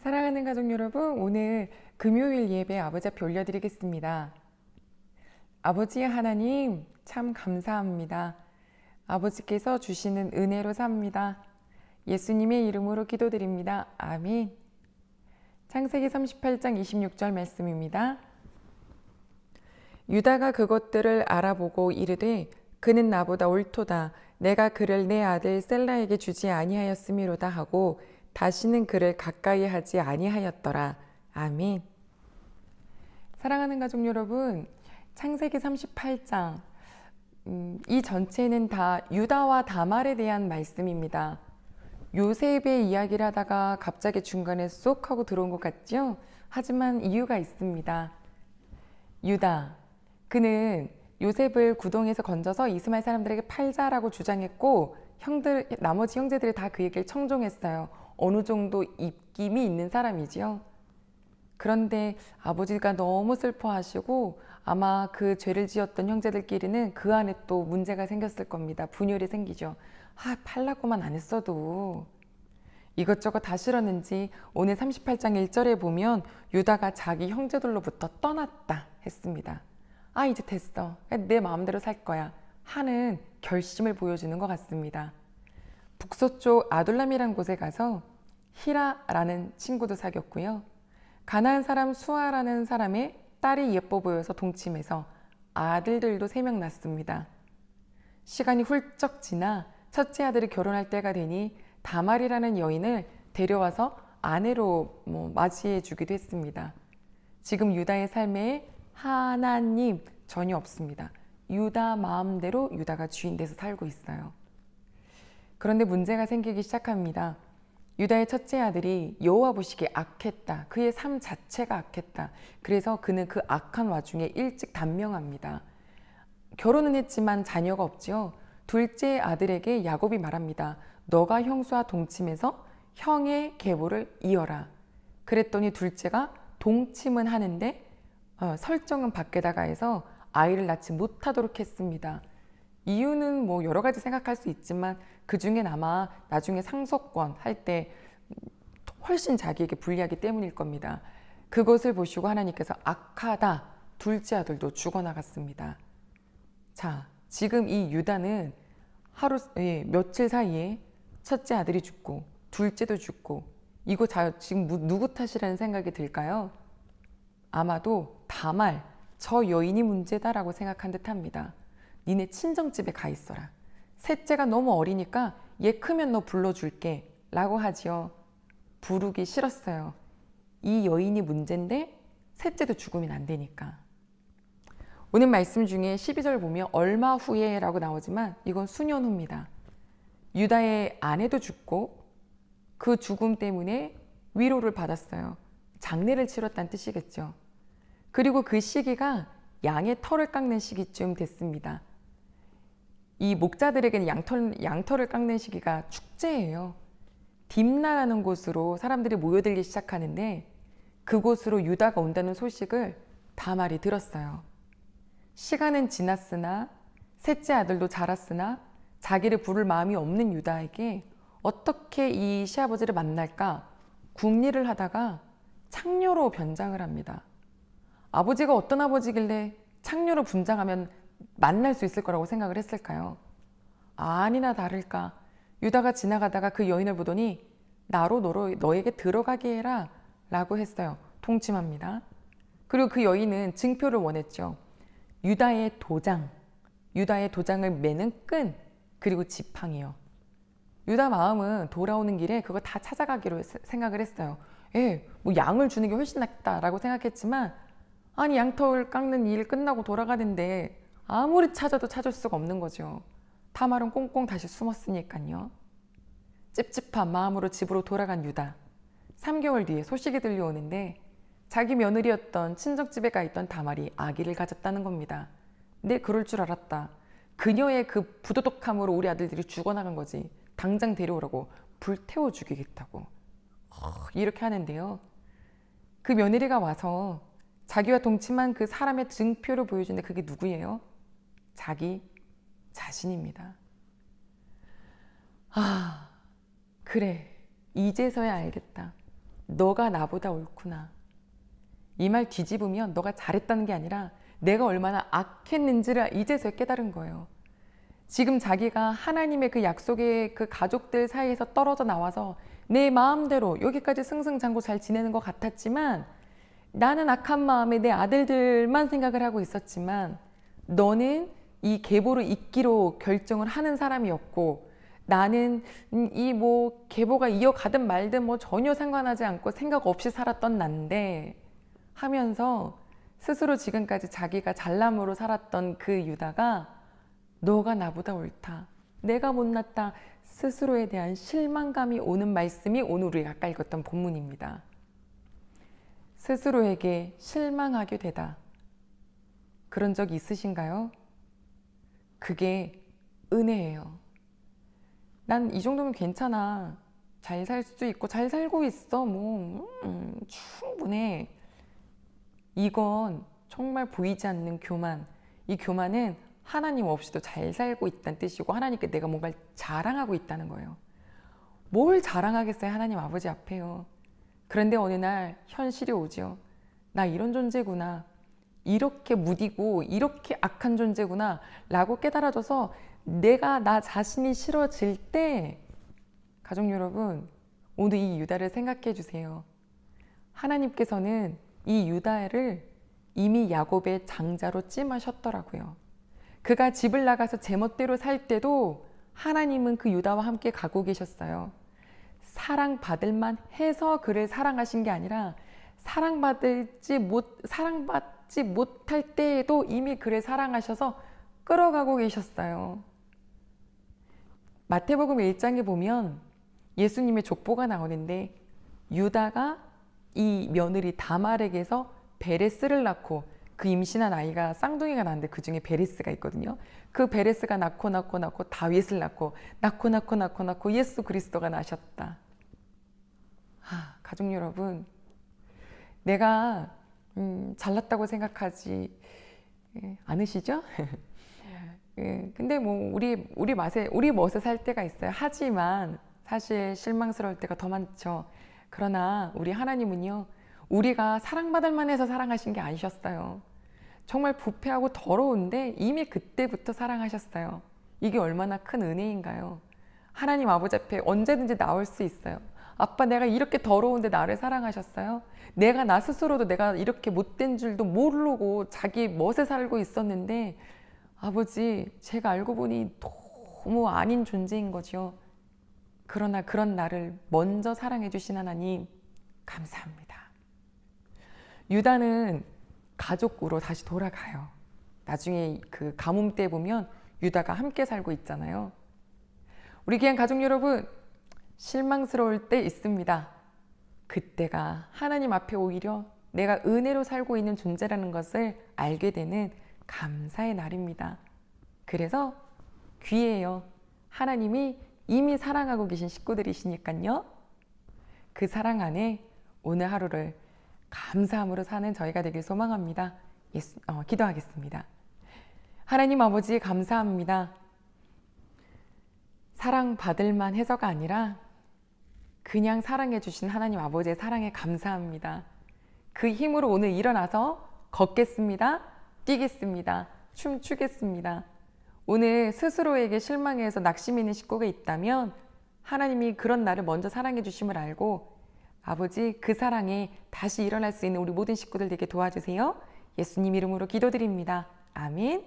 사랑하는 가족 여러분, 오늘 금요일 예배 아버지 앞에 올려드리겠습니다. 아버지 하나님, 참 감사합니다. 아버지께서 주시는 은혜로 삽니다. 예수님의 이름으로 기도드립니다. 아멘. 창세기 38장 26절 말씀입니다. 유다가 그것들을 알아보고 이르되 그는 나보다 옳도다. 내가 그를 내 아들 셀라에게 주지 아니하였음이로다 하고 다시는 그를 가까이 하지 아니하였더라. 아멘. 사랑하는 가족 여러분, 창세기 38장 이 전체는 다 유다와 다말에 대한 말씀입니다. 요셉의 이야기를 하다가 갑자기 중간에 쏙 하고 들어온 것 같죠? 하지만 이유가 있습니다. 유다, 그는 요셉을 구덩이에서 건져서 이스마엘 사람들에게 팔자라고 주장했고 나머지 형제들이 다 그 얘기를 청종했어요. 어느 정도 입김이 있는 사람이지요. 그런데 아버지가 너무 슬퍼하시고 아마 그 죄를 지었던 형제들끼리는 그 안에 또 문제가 생겼을 겁니다. 분열이 생기죠. 팔라고만 안 했어도. 이것저것 다 싫었는지 오늘 38장 1절에 보면 유다가 자기 형제들로부터 떠났다 했습니다. 이제 됐어. 내 마음대로 살 거야 하는 결심을 보여주는 것 같습니다. 북서쪽 아둘람이란 곳에 가서 히라라는 친구도 사귀었고요. 가나안 사람 수아라는 사람의 딸이 예뻐 보여서 동침해서 아들들도 3명 낳습니다. 시간이 훌쩍 지나 첫째 아들이 결혼할 때가 되니 다말이라는 여인을 데려와서 아내로 맞이해 주기도 했습니다. 지금 유다의 삶에 하나님 전혀 없습니다. 유다 마음대로 유다가 주인 돼서 살고 있어요. 그런데 문제가 생기기 시작합니다. 유다의 첫째 아들이 여호와 보시기에 악했다. 그의 삶 자체가 악했다. 그래서 그는 그 악한 와중에 일찍 단명합니다. 결혼은 했지만 자녀가 없지요. 둘째 아들에게 야곱이 말합니다. 너가 형수와 동침해서 형의 계보를 이어라. 그랬더니 둘째가 동침은 하는데 설정은 밖에다가 해서 아이를 낳지 못하도록 했습니다. 이유는 여러 가지 생각할 수 있지만 그 중엔 아마 나중에 상속권 할 때 훨씬 자기에게 불리하기 때문일 겁니다. 그것을 보시고 하나님께서 악하다. 둘째 아들도 죽어나갔습니다. 자, 지금 이 유다는 며칠 사이에 첫째 아들이 죽고 둘째도 죽고 이거 지금 누구 탓이라는 생각이 들까요? 아마도 다말, 저 여인이 문제다라고 생각한 듯합니다. 니네 친정집에 가 있어라. 셋째가 너무 어리니까 얘 크면 너 불러줄게 라고 하지요. 부르기 싫었어요. 이 여인이 문제인데 셋째도 죽으면 안 되니까. 오늘 말씀 중에 12절 보면 얼마 후에 라고 나오지만 이건 수년 후입니다. 유다의 아내도 죽고 그 죽음 때문에 위로를 받았어요. 장례를 치렀다는 뜻이겠죠. 그리고 그 시기가 양의 털을 깎는 시기쯤 됐습니다. 이 목자들에게는 양털을 깎는 시기가 축제예요. 딥나라는 곳으로 사람들이 모여들기 시작하는데 그곳으로 유다가 온다는 소식을 다말이 들었어요. 시간은 지났으나 셋째 아들도 자랐으나 자기를 부를 마음이 없는 유다에게 어떻게 이 시아버지를 만날까 궁리를 하다가 창녀로 변장을 합니다. 아버지가 어떤 아버지길래 창녀로 분장하면 만날 수 있을 거라고 생각을 했을까요? 아니나 다를까 유다가 지나가다가 그 여인을 보더니 나로 너에게 들어가게 해라 라고 했어요. 통침합니다. 그리고 그 여인은 증표를 원했죠. 유다의 도장을 매는 끈 그리고 지팡이요. 유다 마음은 돌아오는 길에 그거 다 찾아가기로 생각을 했어요. 양을 주는 게 훨씬 낫다라고 생각했지만 아니 양털 깎는 일 끝나고 돌아가는데 아무리 찾아도 찾을 수가 없는 거죠. 다말은 꽁꽁 다시 숨었으니까요. 찝찝한 마음으로 집으로 돌아간 유다. 3개월 뒤에 소식이 들려오는데 자기 며느리였던 친정집에 가 있던 다말이 아기를 가졌다는 겁니다. 내 그럴 줄 알았다. 그녀의 그 부도덕함으로 우리 아들들이 죽어나간 거지. 당장 데려오라고 불태워 죽이겠다고. 이렇게 하는데요. 그 며느리가 와서 자기와 동침한 그 사람의 증표를 보여주는데 그게 누구예요? 자기 자신입니다. 그래. 이제서야 알겠다. 너가 나보다 옳구나. 이 말 뒤집으면 너가 잘했다는 게 아니라 내가 얼마나 악했는지를 이제서야 깨달은 거예요. 지금 자기가 하나님의 그 약속의 그 가족들 사이에서 떨어져 나와서 내 마음대로 여기까지 승승장구 잘 지내는 것 같았지만, 나는 악한 마음에 내 아들들만 생각을 하고 있었지만, 너는 이 계보를 잇기로 결정을 하는 사람이었고, 나는 이 뭐 계보가 이어가든 말든 뭐 전혀 상관하지 않고 생각 없이 살았던 난데 하면서 스스로 지금까지 자기가 잘남으로 살았던 그 유다가 너가 나보다 옳다, 내가 못났다, 스스로에 대한 실망감이 오는 말씀이 오늘 우리가 아까 읽었던 본문입니다. 스스로에게 실망하게 되다. 그런 적 있으신가요? 그게 은혜예요. 난 이 정도면 괜찮아, 잘 살 수 있고 잘 살고 있어, 충분해. 이건 정말 보이지 않는 교만. 이 교만은 하나님 없이도 잘 살고 있다는 뜻이고, 하나님께 내가 뭔가를 자랑하고 있다는 거예요. 뭘 자랑하겠어요, 하나님 아버지 앞에요. 그런데 어느 날 현실이 오죠. 나 이런 존재구나, 이렇게 무디고 이렇게 악한 존재구나 라고 깨달아져서 내가 나 자신이 싫어질 때, 가족 여러분, 오늘 이 유다를 생각해 주세요. 하나님께서는 이 유다를 이미 야곱의 장자로 찜하셨더라고요. 그가 집을 나가서 제멋대로 살 때도 하나님은 그 유다와 함께 가고 계셨어요. 사랑받을 만 해서 그를 사랑하신 게 아니라 사랑받지 못할 때에도 이미 그를 사랑하셔서 끌어가고 계셨어요. 마태복음 1장에 보면 예수님의 족보가 나오는데, 유다가 이 며느리 다말에게서 베레스를 낳고, 그 임신한 아이가 쌍둥이가 낳는데 그 중에 베레스가 있거든요. 그 베레스가 낳고 다윗을 낳고 예수 그리스도가 나셨다. 가족 여러분, 내가 잘났다고 생각하지 않으시죠? 근데 뭐 우리 멋에 살 때가 있어요. 하지만 사실 실망스러울 때가 더 많죠. 그러나 우리 하나님은요, 우리가 사랑받을 만해서 사랑하신 게 아니셨어요. 정말 부패하고 더러운데 이미 그때부터 사랑하셨어요. 이게 얼마나 큰 은혜인가요? 하나님 아버지 앞에 언제든지 나올 수 있어요. 아빠, 내가 이렇게 더러운데 나를 사랑하셨어요? 내가 나 스스로도 내가 이렇게 못된 줄도 모르고 자기 멋에 살고 있었는데, 아버지, 제가 알고 보니 너무 아닌 존재인 거죠. 그러나 그런 나를 먼저 사랑해 주신 하나님, 감사합니다. 유다는 가족으로 다시 돌아가요. 나중에 그 가뭄 때 보면 유다가 함께 살고 있잖아요. 우리 귀한 가족 여러분, 실망스러울 때 있습니다. 그때가 하나님 앞에 오히려 내가 은혜로 살고 있는 존재라는 것을 알게 되는 감사의 날입니다. 그래서 귀해요. 하나님이 이미 사랑하고 계신 식구들이시니까요. 그 사랑 안에 오늘 하루를 감사함으로 사는 저희가 되길 소망합니다. 기도하겠습니다. 하나님 아버지, 감사합니다. 사랑받을 만 해서가 아니라 그냥 사랑해 주신 하나님 아버지의 사랑에 감사합니다. 그 힘으로 오늘 일어나서 걷겠습니다. 뛰겠습니다. 춤추겠습니다. 오늘 스스로에게 실망해서 낙심 있는 식구가 있다면 하나님이 그런 나를 먼저 사랑해 주심을 알고, 아버지, 그 사랑에 다시 일어날 수 있는 우리 모든 식구들 되게 도와주세요. 예수님 이름으로 기도드립니다. 아멘.